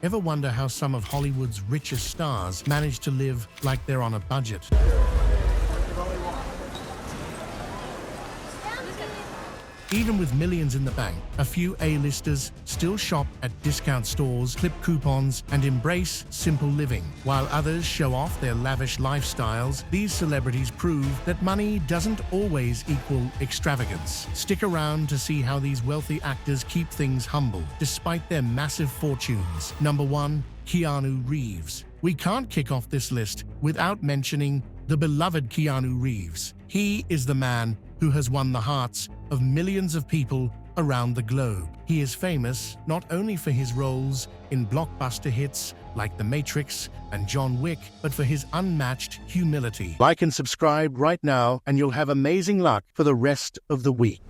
Ever wonder how some of Hollywood's richest stars manage to live like they're on a budget? Even with millions in the bank, a few A-listers still shop at discount stores, clip coupons, and embrace simple living. While others show off their lavish lifestyles, these celebrities prove that money doesn't always equal extravagance. Stick around to see how these wealthy actors keep things humble, despite their massive fortunes. Number 1. Keanu Reeves. We can't kick off this list without mentioning the beloved Keanu Reeves. He is the man who has won the hearts of millions of people around the globe. He is famous not only for his roles in blockbuster hits like The Matrix and John Wick, but for his unmatched humility. Like and subscribe right now, and you'll have amazing luck for the rest of the week.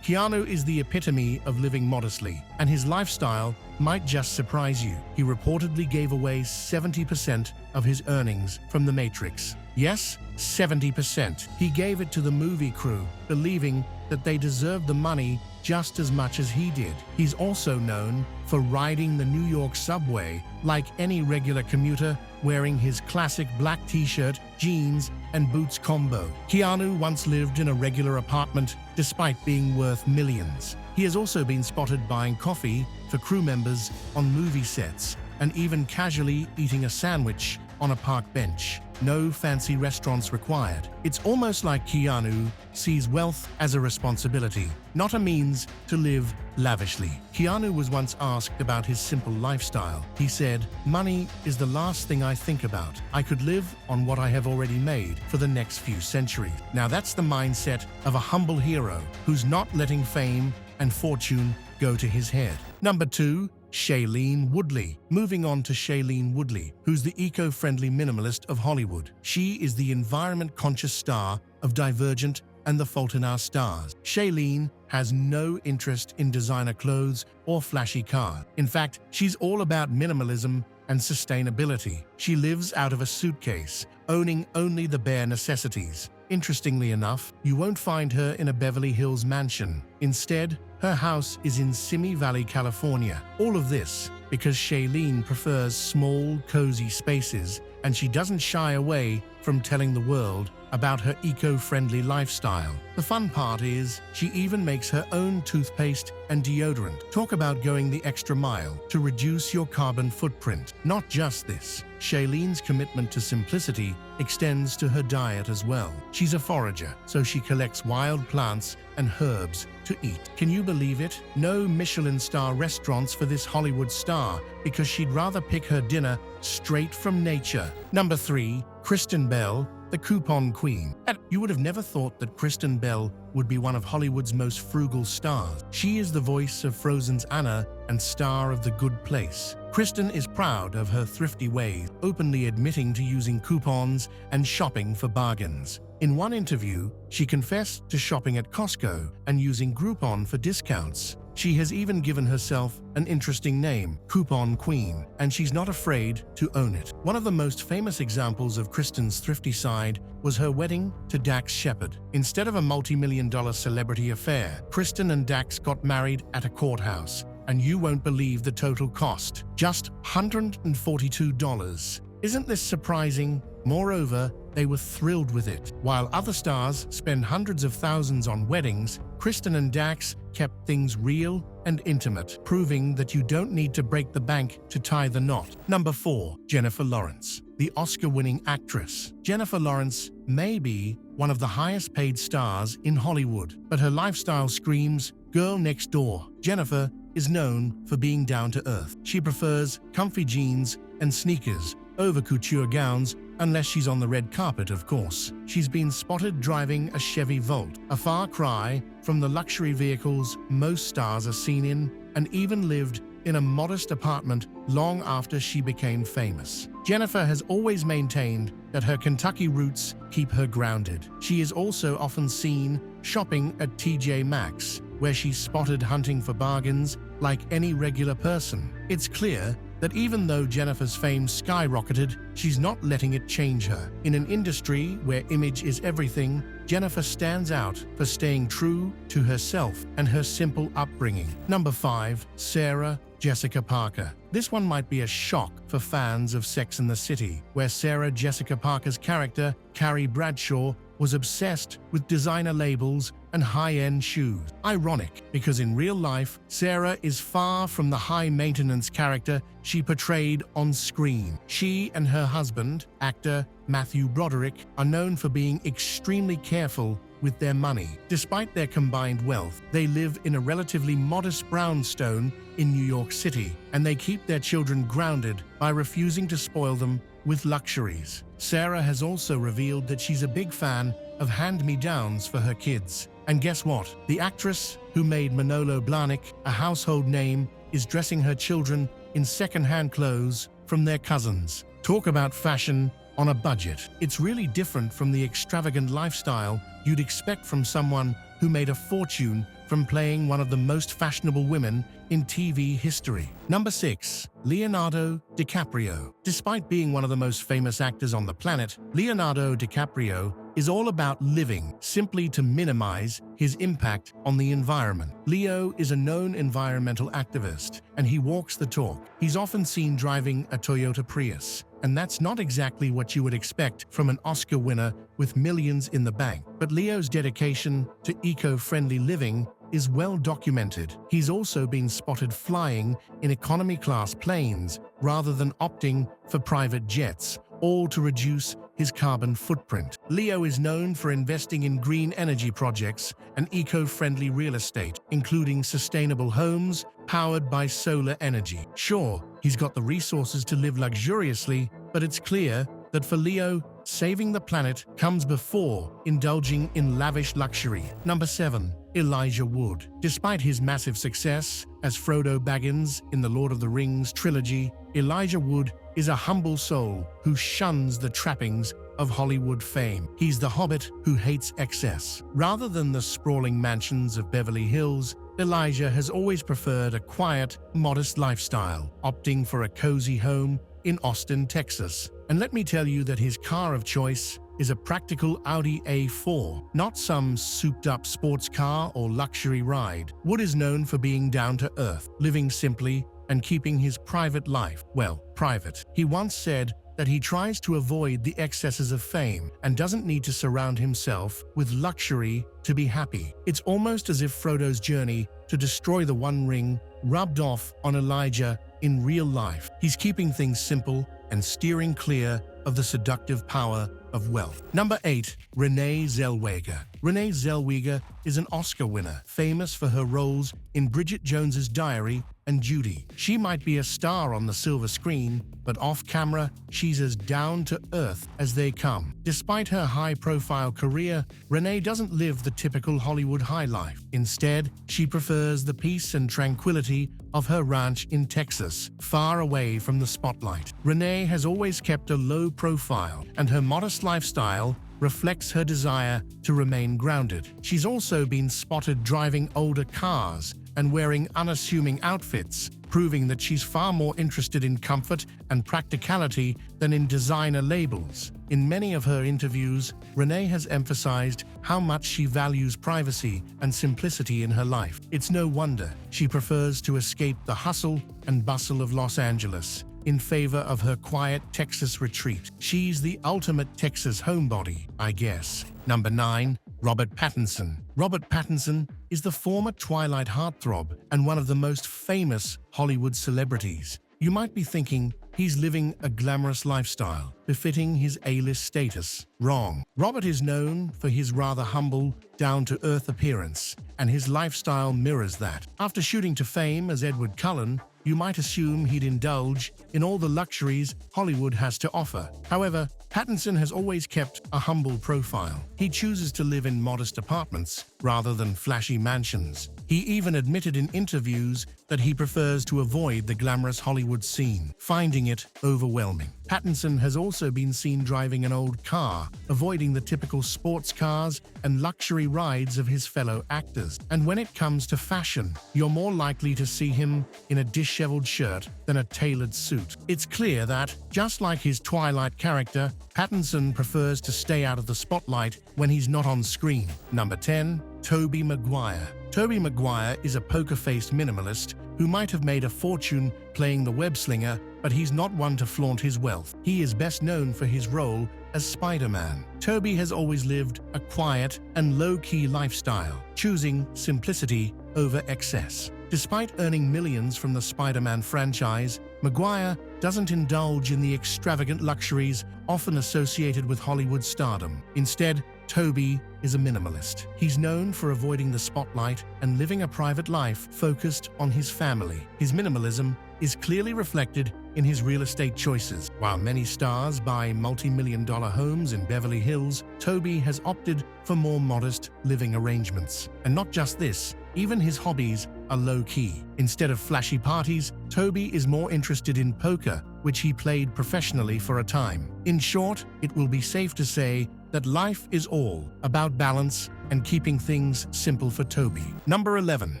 Keanu is the epitome of living modestly, and his lifestyle might just surprise you. He reportedly gave away 70% of his earnings from The Matrix. Yes, 70%. He gave it to the movie crew, believing that they deserved the money just as much as he did. He's also known for riding the New York subway like any regular commuter, wearing his classic black t-shirt, jeans, and boots combo. Keanu once lived in a regular apartment despite being worth millions. He has also been spotted buying coffee for crew members on movie sets and even casually eating a sandwich on a park bench. No fancy restaurants required. It's almost like Keanu sees wealth as a responsibility, not a means to live lavishly. Keanu was once asked about his simple lifestyle. He said, "Money is the last thing I think about. I could live on what I have already made for the next few centuries." Now that's the mindset of a humble hero who's not letting fame and fortune go to his head. Number 2. Shailene Woodley. Moving on to Shailene Woodley, who's the eco-friendly minimalist of Hollywood. She is the environment-conscious star of Divergent and The Fault in Our Stars. Shailene has no interest in designer clothes or flashy cars. In fact, she's all about minimalism and sustainability. She lives out of a suitcase, owning only the bare necessities. Interestingly enough, you won't find her in a Beverly Hills mansion. Instead, her house is in Simi Valley, California. All of this because Shailene prefers small, cozy spaces, and she doesn't shy away from telling the world about her eco-friendly lifestyle. The fun part is, she even makes her own toothpaste and deodorant. Talk about going the extra mile to reduce your carbon footprint. Not just this, Shailene's commitment to simplicity extends to her diet as well. She's a forager, so she collects wild plants and herbs to eat. Can you believe it? No Michelin star restaurants for this Hollywood star, because she'd rather pick her dinner straight from nature. Number 3. Kristen Bell, the coupon queen. You would have never thought that Kristen Bell would be one of Hollywood's most frugal stars. She is the voice of Frozen's Anna and star of The Good Place. Kristen is proud of her thrifty ways, openly admitting to using coupons and shopping for bargains. In one interview, she confessed to shopping at Costco and using Groupon for discounts. She has even given herself an interesting name, Coupon Queen, and she's not afraid to own it. One of the most famous examples of Kristen's thrifty side was her wedding to Dax Shepard. Instead of a multi-million-dollar celebrity affair, Kristen and Dax got married at a courthouse, and you won't believe the total cost. Just $142. Isn't this surprising? Moreover, they were thrilled with it. While other stars spend hundreds of thousands on weddings, Kristen and Dax kept things real and intimate, proving that you don't need to break the bank to tie the knot. Number 4. Jennifer Lawrence, the Oscar-winning actress. Jennifer Lawrence may be one of the highest-paid stars in Hollywood, but her lifestyle screams girl next door. Jennifer is known for being down to earth. She prefers comfy jeans and sneakers over couture gowns, unless she's on the red carpet, of course. She's been spotted driving a Chevy Volt, a far cry from the luxury vehicles most stars are seen in, and even lived in a modest apartment long after she became famous. Jennifer has always maintained that her Kentucky roots keep her grounded. She is also often seen shopping at TJ Maxx, where she's spotted hunting for bargains like any regular person. It's clear that even though Jennifer's fame skyrocketed, she's not letting it change her. In an industry where image is everything, Jennifer stands out for staying true to herself and her simple upbringing. Number 5. Sarah Jessica Parker. This one might be a shock for fans of Sex and the City, where Sarah Jessica Parker's character, Carrie Bradshaw, was obsessed with designer labels and high-end shoes. Ironic, because in real life, Sarah is far from the high-maintenance character she portrayed on screen. She and her husband, actor Matthew Broderick, are known for being extremely careful with their money. Despite their combined wealth, they live in a relatively modest brownstone in New York City, and they keep their children grounded by refusing to spoil them with luxuries. Sarah has also revealed that she's a big fan of hand-me-downs for her kids. And guess what? The actress who made Manolo Blahnik a household name is dressing her children in second-hand clothes from their cousins. Talk about fashion on a budget. It's really different from the extravagant lifestyle you'd expect from someone who made a fortune from playing one of the most fashionable women in TV history. Number 6. Leonardo DiCaprio. Despite being one of the most famous actors on the planet, Leonardo DiCaprio is all about living simply to minimize his impact on the environment. Leo is a known environmental activist, and he walks the talk. He's often seen driving a Toyota Prius, and that's not exactly what you would expect from an Oscar winner with millions in the bank. But Leo's dedication to eco-friendly living is well documented. He's also been spotted flying in economy-class planes rather than opting for private jets, all to reduce his carbon footprint. Leo is known for investing in green energy projects and eco-friendly real estate, including sustainable homes powered by solar energy. Sure, he's got the resources to live luxuriously, but it's clear that for Leo, saving the planet comes before indulging in lavish luxury. Number 7. Elijah Wood. Despite his massive success as Frodo Baggins in the Lord of the Rings trilogy, Elijah Wood is a humble soul who shuns the trappings of Hollywood fame. He's the hobbit who hates excess. Rather than the sprawling mansions of Beverly Hills, Elijah has always preferred a quiet, modest lifestyle, opting for a cozy home in Austin, Texas. And let me tell you that his car of choice is a practical Audi A4, not some souped-up sports car or luxury ride. Wood is known for being down-to-earth, living simply, and keeping his private life, well, private. He once said that he tries to avoid the excesses of fame and doesn't need to surround himself with luxury to be happy. It's almost as if Frodo's journey to destroy the One Ring rubbed off on Elijah in real life. He's keeping things simple and steering clear of the seductive power of wealth. Number 8. Renee Zellweger. Renee Zellweger is an Oscar winner, famous for her roles in Bridget Jones's Diary and Judy. She might be a star on the silver screen, but off-camera, she's as down-to-earth as they come. Despite her high-profile career, Renee doesn't live the typical Hollywood high life. Instead, she prefers the peace and tranquility of her ranch in Texas, far away from the spotlight. Renee has always kept a low profile, and her modest lifestyle reflects her desire to remain grounded. She's also been spotted driving older cars and wearing unassuming outfits, proving that she's far more interested in comfort and practicality than in designer labels. In many of her interviews, Renee has emphasized how much she values privacy and simplicity in her life. It's no wonder she prefers to escape the hustle and bustle of Los Angeles in favor of her quiet Texas retreat. She's the ultimate Texas homebody, I guess. Number 9. Robert Pattinson. Robert Pattinson is the former Twilight heartthrob and one of the most famous Hollywood celebrities. You might be thinking he's living a glamorous lifestyle, befitting his A-list status. Wrong. Robert is known for his rather humble, down-to-earth appearance, and his lifestyle mirrors that. After shooting to fame as Edward Cullen, you might assume he'd indulge in all the luxuries Hollywood has to offer. However, Pattinson has always kept a humble profile. He chooses to live in modest apartments rather than flashy mansions. He even admitted in interviews that he prefers to avoid the glamorous Hollywood scene, finding it overwhelming. Pattinson has also been seen driving an old car, avoiding the typical sports cars and luxury rides of his fellow actors. And when it comes to fashion, you're more likely to see him in a disheveled shirt than a tailored suit. It's clear that, just like his Twilight character, Pattinson prefers to stay out of the spotlight when he's not on screen. Number 10. Toby Maguire. Toby Maguire is a poker-faced minimalist who might have made a fortune playing the web-slinger, but he's not one to flaunt his wealth. He is best known for his role as Spider-Man. Toby has always lived a quiet and low-key lifestyle, choosing simplicity over excess. Despite earning millions from the Spider-Man franchise, Maguire doesn't indulge in the extravagant luxuries often associated with Hollywood stardom. Instead, Toby is a minimalist. He's known for avoiding the spotlight and living a private life focused on his family. His minimalism is clearly reflected in his real estate choices. While many stars buy multi-million-dollar homes in Beverly Hills, Toby has opted for more modest living arrangements. And not just this, even his hobbies are low-key. Instead of flashy parties, Toby is more interested in poker, which he played professionally for a time. In short, it will be safe to say that life is all about balance and keeping things simple for Toby. Number 11.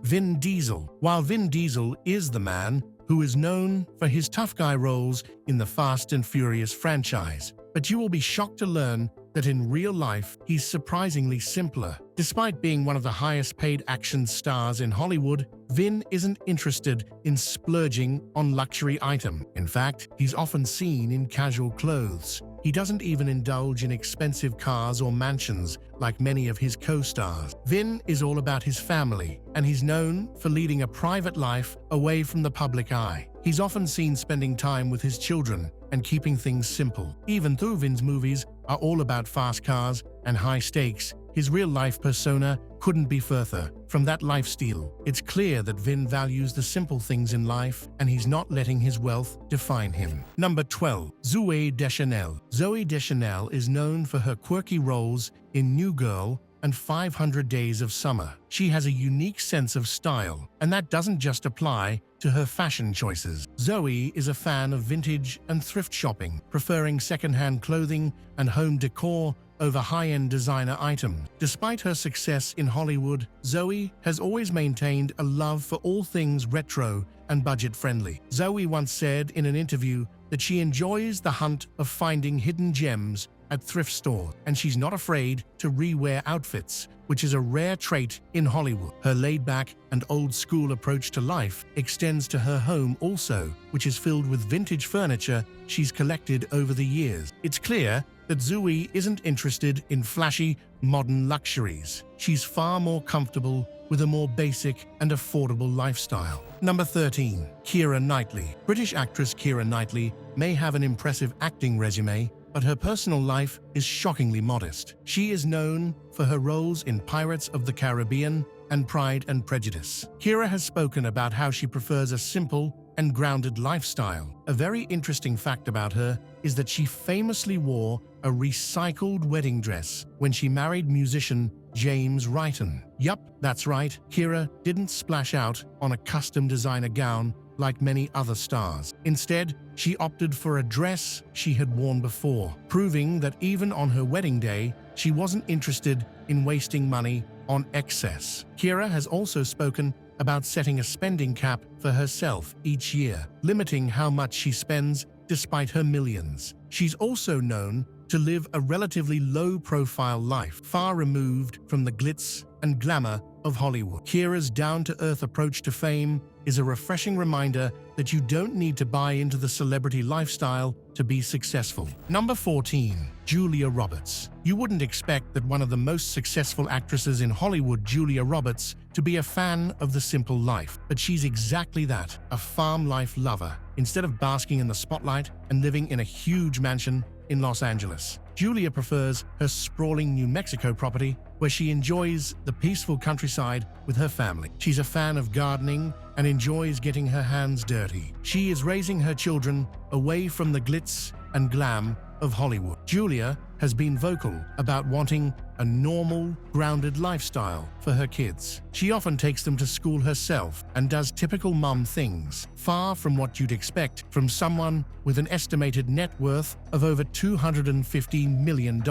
Vin Diesel. While Vin Diesel is the man who is known for his tough guy roles in the Fast and Furious franchise, but you will be shocked to learn that in real life, he's surprisingly simpler. Despite being one of the highest-paid action stars in Hollywood, Vin isn't interested in splurging on luxury items. In fact, he's often seen in casual clothes. He doesn't even indulge in expensive cars or mansions like many of his co-stars. Vin is all about his family, and he's known for leading a private life away from the public eye. He's often seen spending time with his children and keeping things simple. Even though Vin's movies are all about fast cars and high stakes, his real-life persona couldn't be further from that lifestyle. It's clear that Vin values the simple things in life, and he's not letting his wealth define him. Number 12. Zoe Desel. Zoe Desel is known for her quirky roles in New Girl and 500 Days of Summer. She has a unique sense of style, and that doesn't just apply to her fashion choices. Zoe is a fan of vintage and thrift shopping, preferring secondhand clothing and home decor over high-end designer items. Despite her success in Hollywood, Zoe has always maintained a love for all things retro and budget-friendly. Zoe once said in an interview that she enjoys the hunt of finding hidden gems at thrift stores, and she's not afraid to re-wear outfits, which is a rare trait in Hollywood. Her laid-back and old-school approach to life extends to her home also, which is filled with vintage furniture she's collected over the years. It's clear that Zoe isn't interested in flashy, modern luxuries. She's far more comfortable with a more basic and affordable lifestyle. Number 13. Keira Knightley. British actress Keira Knightley may have an impressive acting resume, but her personal life is shockingly modest. She is known for her roles in Pirates of the Caribbean and Pride and Prejudice. Keira has spoken about how she prefers a simple and grounded lifestyle. A very interesting fact about her is that she famously wore a recycled wedding dress when she married musician James Wrighton. Yup, that's right, Keira didn't splash out on a custom designer gown like many other stars. Instead, she opted for a dress she had worn before, proving that even on her wedding day, she wasn't interested in wasting money on excess. Keira has also spoken about setting a spending cap for herself each year, limiting how much she spends despite her millions. She's also known to live a relatively low-profile life, far removed from the glitz and glamour of Hollywood. Keira's down-to-earth approach to fame is a refreshing reminder that you don't need to buy into the celebrity lifestyle to be successful. Number 14. Julia Roberts. You wouldn't expect that one of the most successful actresses in Hollywood, Julia Roberts, to be a fan of the simple life, but she's exactly that, a farm life lover. Instead of basking in the spotlight and living in a huge mansion in Los Angeles, Julia prefers her sprawling New Mexico property, where she enjoys the peaceful countryside with her family. She's a fan of gardening and enjoys getting her hands dirty. She is raising her children away from the glitz and glam of Hollywood. Julia has been vocal about wanting a normal, grounded lifestyle for her kids. She often takes them to school herself and does typical mom things, far from what you'd expect from someone with an estimated net worth of over $250 million.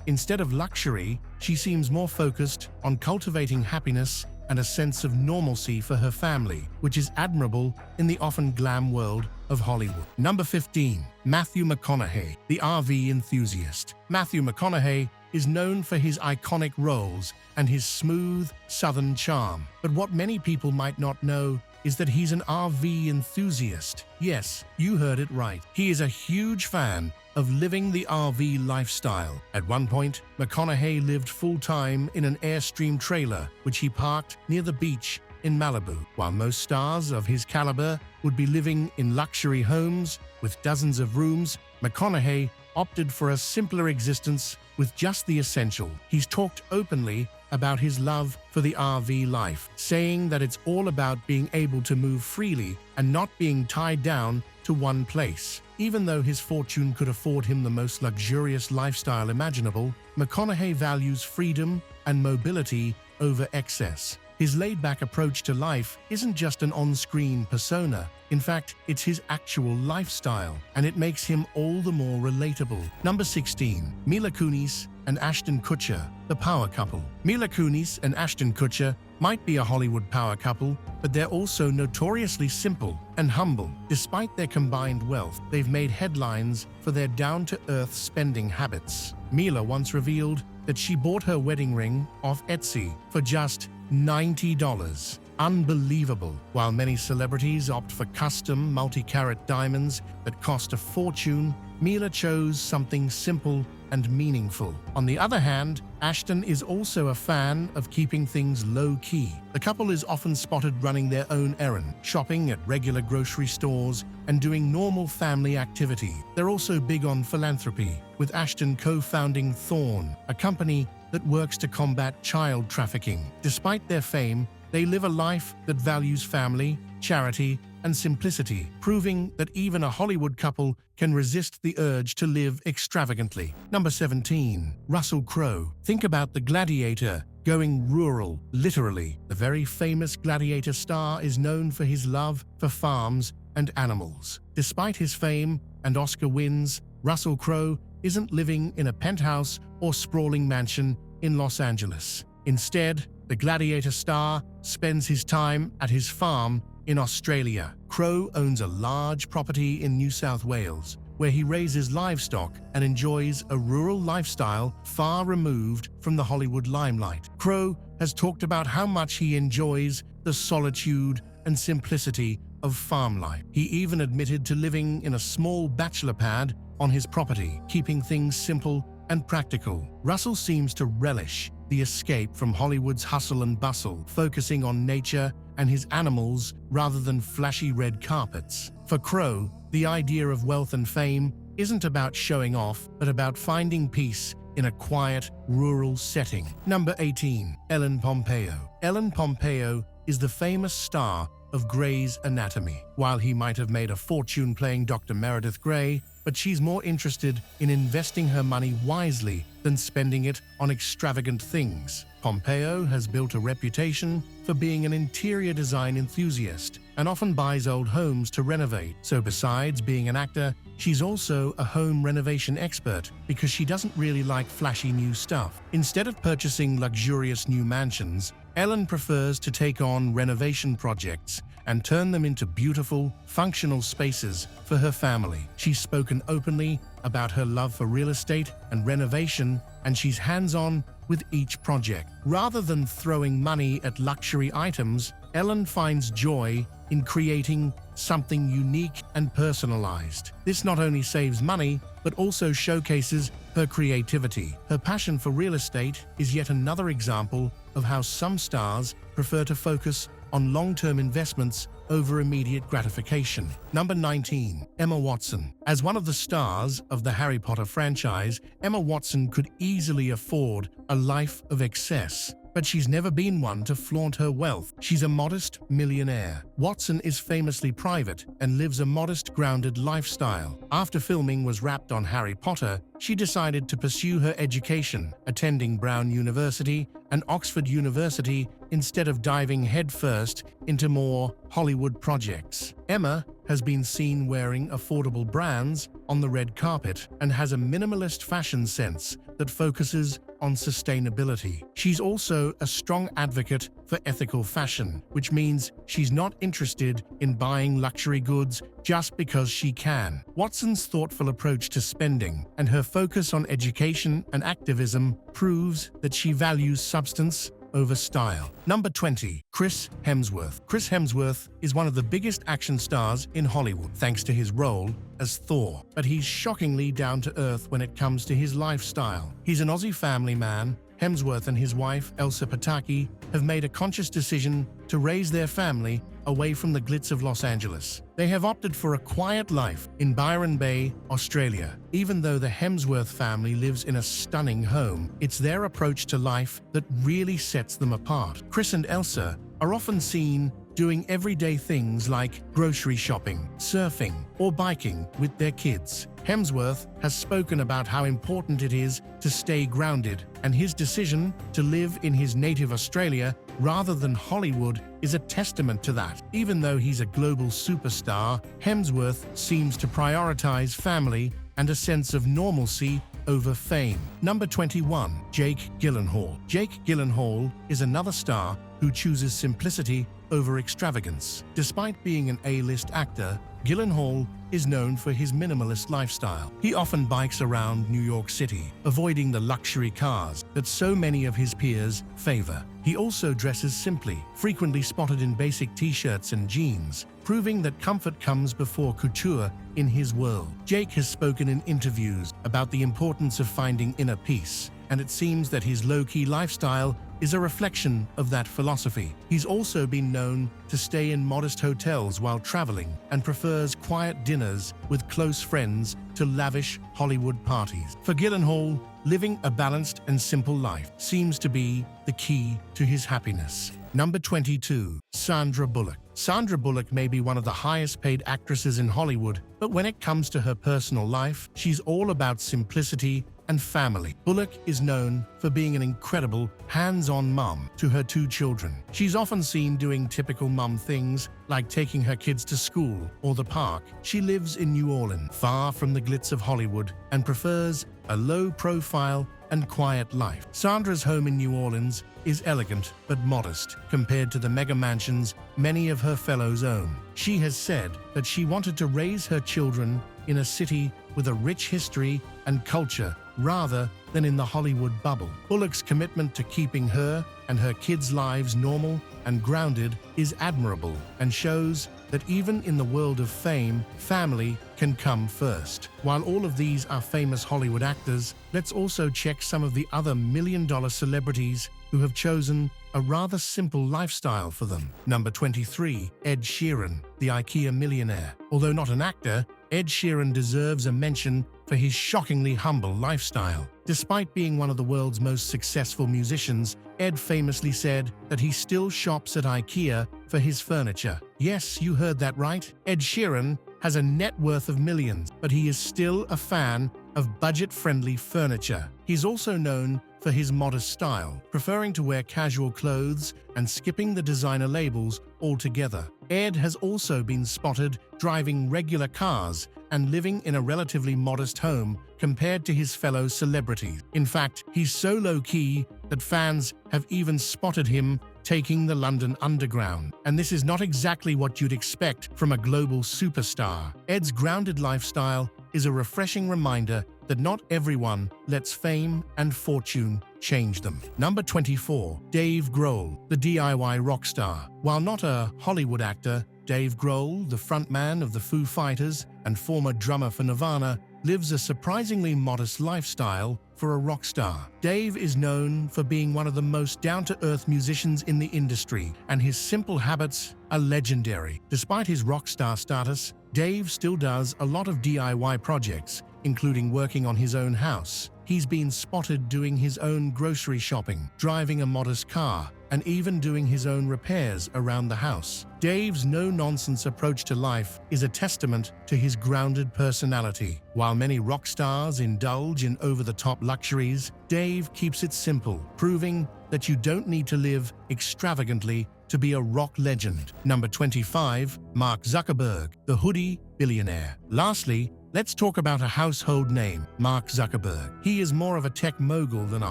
Instead of luxury, she seems more focused on cultivating happiness and a sense of normalcy for her family, which is admirable in the often glam world of Hollywood. Number 15. Matthew McConaughey, the RV enthusiast. Matthew McConaughey is known for his iconic roles and his smooth, southern charm. But what many people might not know is that he's an RV enthusiast. Yes, you heard it right. He is a huge fan of living the RV lifestyle. At one point, McConaughey lived full-time in an Airstream trailer, which he parked near the beach in Malibu. While most stars of his caliber would be living in luxury homes with dozens of rooms, McConaughey opted for a simpler existence with just the essential. He's talked openly about his love for the RV life, saying that it's all about being able to move freely and not being tied down to one place. Even though his fortune could afford him the most luxurious lifestyle imaginable, McConaughey values freedom and mobility over excess. His laid-back approach to life isn't just an on-screen persona. In fact, it's his actual lifestyle, and it makes him all the more relatable. Number 16. Mila Kunis and Ashton Kutcher, the power couple. Mila Kunis and Ashton Kutcher might be a Hollywood power couple, but they're also notoriously simple and humble. Despite their combined wealth, they've made headlines for their down-to-earth spending habits. Mila once revealed that she bought her wedding ring off Etsy for just $90. Unbelievable. While many celebrities opt for custom multi-carat diamonds that cost a fortune, Mila chose something simple and meaningful. On the other hand, Ashton is also a fan of keeping things low-key. The couple is often spotted running their own errand, shopping at regular grocery stores, and doing normal family activity. They're also big on philanthropy, with Ashton co-founding Thorn, a company that works to combat child trafficking. Despite their fame, they live a life that values family, charity, and simplicity, proving that even a Hollywood couple can resist the urge to live extravagantly. Number 17. Russell Crowe. Think about the Gladiator going rural, literally. The very famous Gladiator star is known for his love for farms and animals. Despite his fame and Oscar wins, Russell Crowe isn't living in a penthouse or sprawling mansion in Los Angeles. Instead, the Gladiator star spends his time at his farm in Australia. Crowe owns a large property in New South Wales, where he raises livestock and enjoys a rural lifestyle far removed from the Hollywood limelight. Crowe has talked about how much he enjoys the solitude and simplicity of farm life. He even admitted to living in a small bachelor pad on his property, keeping things simple and practical. Russell seems to relish the escape from Hollywood's hustle and bustle, focusing on nature and his animals rather than flashy red carpets. For Crowe, the idea of wealth and fame isn't about showing off, but about finding peace in a quiet, rural setting. Number 18. Ellen Pompeo. Ellen Pompeo is the famous star of Grey's Anatomy. While he might have made a fortune playing Dr. Meredith Grey, but she's more interested in investing her money wisely than spending it on extravagant things. Pompeo has built a reputation for being an interior design enthusiast and often buys old homes to renovate. So besides being an actor, she's also a home renovation expert because she doesn't really like flashy new stuff. Instead of purchasing luxurious new mansions, Ellen prefers to take on renovation projects and turn them into beautiful, functional spaces for her family. She's spoken openly about her love for real estate and renovation, and she's hands-on with each project. Rather than throwing money at luxury items, Ellen finds joy in creating something unique and personalized. This not only saves money, but also showcases her creativity. Her passion for real estate is yet another example of how some stars prefer to focus on long-term investments over immediate gratification. Number 19. Emma Watson. As one of the stars of the Harry Potter franchise, Emma Watson could easily afford a life of excess. But she's never been one to flaunt her wealth. She's a modest millionaire. Watson is famously private and lives a modest, grounded lifestyle. After filming was wrapped on Harry Potter, she decided to pursue her education, attending Brown University and Oxford University instead of diving headfirst into more Hollywood projects. Emma has been seen wearing affordable brands on the red carpet and has a minimalist fashion sense that focuses on sustainability. She's also a strong advocate for ethical fashion, which means she's not interested in buying luxury goods just because she can. Watson's thoughtful approach to spending and her focus on education and activism proves that she values substance over style. Number 20. Chris Hemsworth. Chris Hemsworth is one of the biggest action stars in Hollywood, thanks to his role as Thor. But he's shockingly down to earth when it comes to his lifestyle. He's an Aussie family man. Hemsworth and his wife, Elsa Pataki, have made a conscious decision to raise their family away from the glitz of Los Angeles. They have opted for a quiet life in Byron Bay, Australia. Even though the Hemsworth family lives in a stunning home, it's their approach to life that really sets them apart. Chris and Elsa are often seen doing everyday things like grocery shopping, surfing, or biking with their kids. Hemsworth has spoken about how important it is to stay grounded, and his decision to live in his native Australia rather than Hollywood is a testament to that. Even though he's a global superstar, Hemsworth seems to prioritize family and a sense of normalcy over fame. Number 21. Jake Gyllenhaal. Jake Gyllenhaal is another star who chooses simplicity over extravagance. Despite being an A-list actor, Gyllenhaal is known for his minimalist lifestyle. He often bikes around New York City, avoiding the luxury cars that so many of his peers favor. He also dresses simply, frequently spotted in basic t-shirts and jeans, proving that comfort comes before couture in his world. Jake has spoken in interviews about the importance of finding inner peace, and it seems that his low-key lifestyle is a reflection of that philosophy. He's also been known to stay in modest hotels while traveling and prefers quiet dinners with close friends to lavish Hollywood parties. For Gyllenhaal, living a balanced and simple life seems to be the key to his happiness. Number 22. Sandra Bullock. Sandra Bullock may be one of the highest-paid actresses in Hollywood, but when it comes to her personal life, she's all about simplicity and family. Bullock is known for being an incredible, hands-on mom to her 2 children. She's often seen doing typical mom things like taking her kids to school or the park. She lives in New Orleans, far from the glitz of Hollywood, and prefers a low-profile and quiet life. Sandra's home in New Orleans is elegant but modest compared to the mega mansions many of her fellows own. She has said that she wanted to raise her children in a city with a rich history and culture rather than in the Hollywood bubble. Bullock's commitment to keeping her and her kids' lives normal and grounded is admirable and shows that even in the world of fame, family can come first. While all of these are famous Hollywood actors, let's also check some of the other million-dollar celebrities who have chosen a rather simple lifestyle for them. Number 23. Ed Sheeran, the IKEA millionaire. Although not an actor, Ed Sheeran deserves a mention for his shockingly humble lifestyle. Despite being one of the world's most successful musicians, Ed famously said that he still shops at IKEA for his furniture. Yes, you heard that right. Ed Sheeran has a net worth of millions, but he is still a fan of budget-friendly furniture. He's also known for his modest style, preferring to wear casual clothes and skipping the designer labels altogether. Ed has also been spotted driving regular cars and living in a relatively modest home compared to his fellow celebrities. In fact, he's so low-key that fans have even spotted him taking the London Underground. And this is not exactly what you'd expect from a global superstar. Ed's grounded lifestyle is a refreshing reminder that not everyone lets fame and fortune change them. Number 24. Dave Grohl, the DIY rock star. While not a Hollywood actor, Dave Grohl, the frontman of the Foo Fighters and former drummer for Nirvana, lives a surprisingly modest lifestyle for a rock star. Dave is known for being one of the most down-to-earth musicians in the industry, and his simple habits are legendary. Despite his rock star status, Dave still does a lot of DIY projects, including working on his own house. He's been spotted doing his own grocery shopping, driving a modest car, and even doing his own repairs around the house. Dave's no-nonsense approach to life is a testament to his grounded personality. While many rock stars indulge in over-the-top luxuries, Dave keeps it simple, proving that you don't need to live extravagantly to be a rock legend. Number 25. Mark Zuckerberg, the hoodie billionaire. Lastly, let's talk about a household name, Mark Zuckerberg. He is more of a tech mogul than a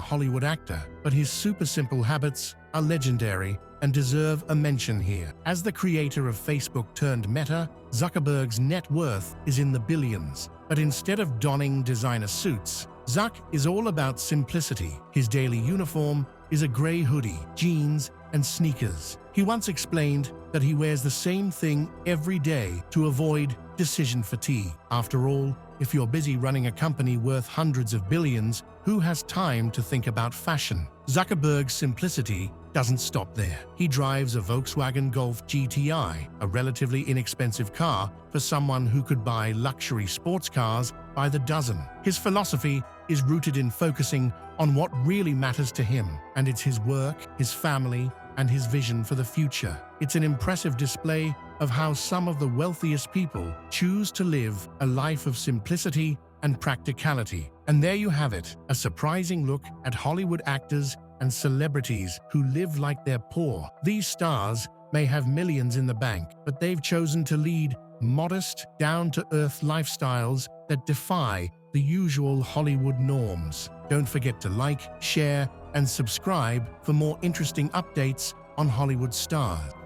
Hollywood actor, but his super simple habits are legendary and deserve a mention here. As the creator of Facebook turned Meta, Zuckerberg's net worth is in the billions. But instead of donning designer suits, Zuck is all about simplicity. His daily uniform is a gray hoodie, jeans, and sneakers. He once explained that he wears the same thing every day to avoid decision fatigue. After all, if you're busy running a company worth hundreds of billions, who has time to think about fashion? Zuckerberg's simplicity doesn't stop there. He drives a Volkswagen Golf GTI, a relatively inexpensive car for someone who could buy luxury sports cars by the dozen. His philosophy is rooted in focusing on what really matters to him, and it's his work, his family, and his vision for the future. It's an impressive display of how some of the wealthiest people choose to live a life of simplicity and practicality. And there you have it, a surprising look at Hollywood actors and celebrities who live like they're poor. These stars may have millions in the bank, but they've chosen to lead modest, down-to-earth lifestyles that defy the usual Hollywood norms. Don't forget to like, share, and subscribe for more interesting updates on Hollywood stars.